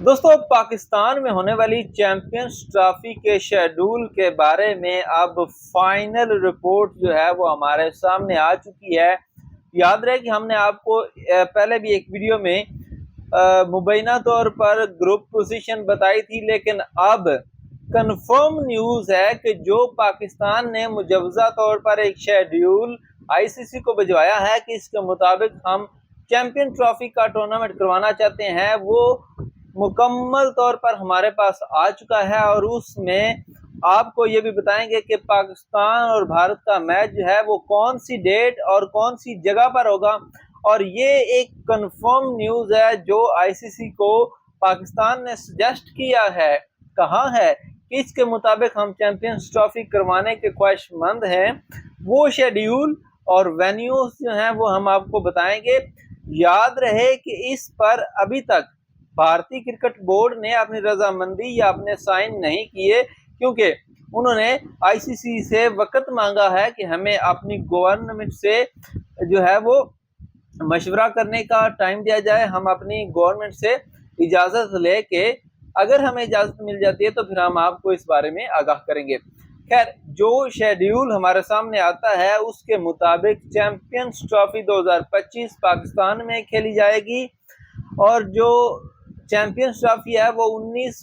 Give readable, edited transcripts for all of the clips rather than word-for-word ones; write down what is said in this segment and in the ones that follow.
दोस्तों, पाकिस्तान में होने वाली चैंपियंस ट्रॉफी के शेड्यूल के बारे में अब फाइनल रिपोर्ट जो है वो हमारे सामने आ चुकी है। याद रहे कि हमने आपको पहले भी एक वीडियो में मुबैना तौर पर ग्रुप पोजीशन बताई थी, लेकिन अब कंफर्म न्यूज़ है कि जो पाकिस्तान ने मुजवजा तौर पर एक शेड्यूल आईसीसी को भिजवाया है कि इसके मुताबिक हम चैंपियन ट्रॉफी का टूर्नामेंट करवाना चाहते हैं, वो मुकम्मल तौर पर हमारे पास आ चुका है। और उसमें आपको ये भी बताएंगे कि पाकिस्तान और भारत का मैच जो है वो कौन सी डेट और कौन सी जगह पर होगा। और ये एक कंफर्म न्यूज़ है जो आईसीसी को पाकिस्तान ने सजेस्ट किया है, कहा है कि इसके मुताबिक हम चैंपियंस ट्रॉफी करवाने के ख्वाहिशमंद हैं। वो शेड्यूल और वेन्यूज जो हैं वो हम आपको बताएंगे। याद रहे कि इस पर अभी तक भारतीय क्रिकेट बोर्ड ने अपनी रजामंदी या अपने साइन नहीं किए, क्योंकि उन्होंने आईसीसी से वक्त मांगा है कि हमें अपनी गवर्नमेंट से जो है वो मशवरा करने का टाइम दिया जाए। हम अपनी गवर्नमेंट से इजाज़त लेके अगर हमें इजाज़त मिल जाती है तो फिर हम आपको इस बारे में आगाह करेंगे। खैर, जो शेड्यूल हमारे सामने आता है उसके मुताबिक चैंपियंस ट्रॉफी 2025 पाकिस्तान में खेली जाएगी और जो चैंपियंस ट्रॉफी है वो 19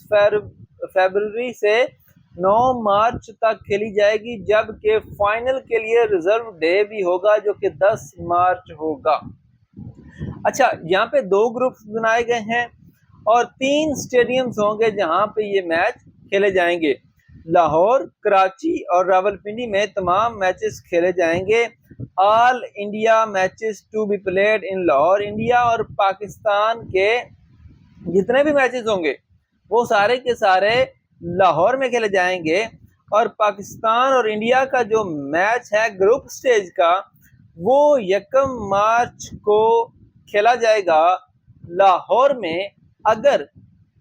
फरवरी से 9 मार्च तक खेली जाएगी, जबकि फाइनल के लिए रिजर्व डे भी होगा जो कि 10 मार्च होगा। अच्छा, यहाँ पे 2 ग्रुप्स बनाए गए हैं और 3 स्टेडियम्स होंगे जहां पे ये मैच खेले जाएंगे। लाहौर, कराची और रावलपिंडी में तमाम मैचेस खेले जाएंगे। All India matches to be played in Lahore. India और पाकिस्तान के जितने भी मैचेस होंगे वो सारे के सारे लाहौर में खेले जाएंगे। और पाकिस्तान और इंडिया का जो मैच है ग्रुप स्टेज का वो 1 मार्च को खेला जाएगा लाहौर में, अगर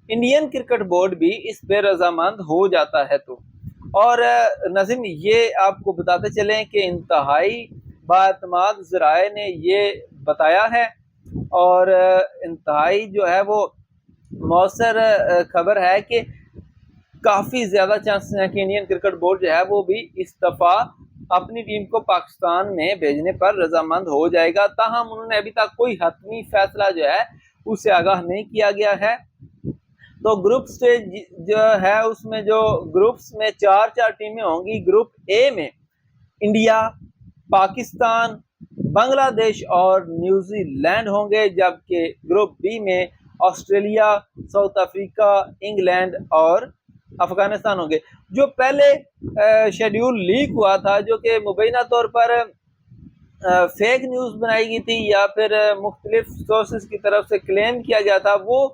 इंडियन क्रिकेट बोर्ड भी इस पे रजामंद हो जाता है तो। और नज़ीम, ये आपको बताते चलें कि इंतहाई बातमाद ज़राए ने ये बताया है और इंतहाई जो है वो मौसर खबर है कि काफ़ी ज़्यादा चांसेस हैं कि इंडियन क्रिकेट बोर्ड जो है वो भी इस दफ़ा अपनी टीम को पाकिस्तान में भेजने पर रजामंद हो जाएगा। ताहम उन्होंने अभी तक कोई हतमी फैसला जो है उससे आगाह नहीं किया गया है। तो ग्रुप स्टेज जो है उसमें जो ग्रुप्स में 4 टीमें होंगी। ग्रुप ए में इंडिया, पाकिस्तान, बांग्लादेश और न्यूजीलैंड होंगे, जबकि ग्रुप बी में ऑस्ट्रेलिया, साउथ अफ्रीका, इंग्लैंड और अफगानिस्तान होंगे। जो पहले शेड्यूल लीक हुआ था, जो कि मुबैना तौर पर फेक न्यूज़ बनाई गई थी या फिर मुख्तलिफ सोर्सेज की तरफ से क्लेम किया गया था, वो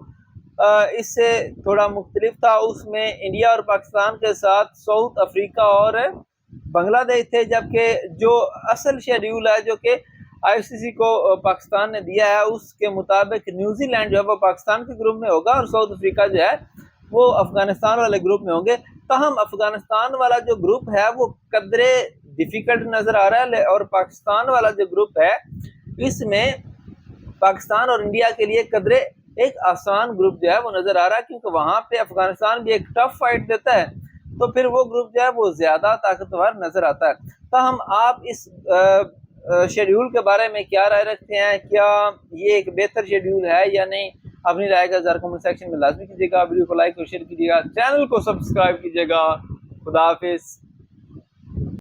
इससे थोड़ा मुख्तलिफ था। उसमें इंडिया और पाकिस्तान के साथ साउथ अफ्रीका और बांग्लादेश थे, जबकि जो असल शेड्यूल है जो कि आईसीसी को पाकिस्तान ने दिया है उसके मुताबिक न्यूजीलैंड जो है वो पाकिस्तान के ग्रुप में होगा और साउथ अफ्रीका जो है वो अफगानिस्तान वाले ग्रुप में होंगे। ताहम अफगानिस्तान वाला जो ग्रुप है वो कदरे डिफिकल्ट नज़र आ रहा है और पाकिस्तान वाला जो ग्रुप है इसमें पाकिस्तान और इंडिया के लिए कदरे एक आसान ग्रुप जो है वो नज़र आ रहा है, क्योंकि वहाँ पे अफगानिस्तान भी एक टफ फाइट देता है, तो फिर वो ग्रुप जो है वो ज़्यादा ताकतवर नज़र आता है। तो हम आप इस शेड्यूल के बारे में क्या राय रखते हैं, क्या ये एक बेहतर शेड्यूल है या नहीं? अपनी राय का ज़रा कमेंट सेक्शन में लाजमी कीजिएगा। वीडियो को लाइक और शेयर कीजिएगा, चैनल को सब्सक्राइब कीजिएगा। खुदा हाफिज़।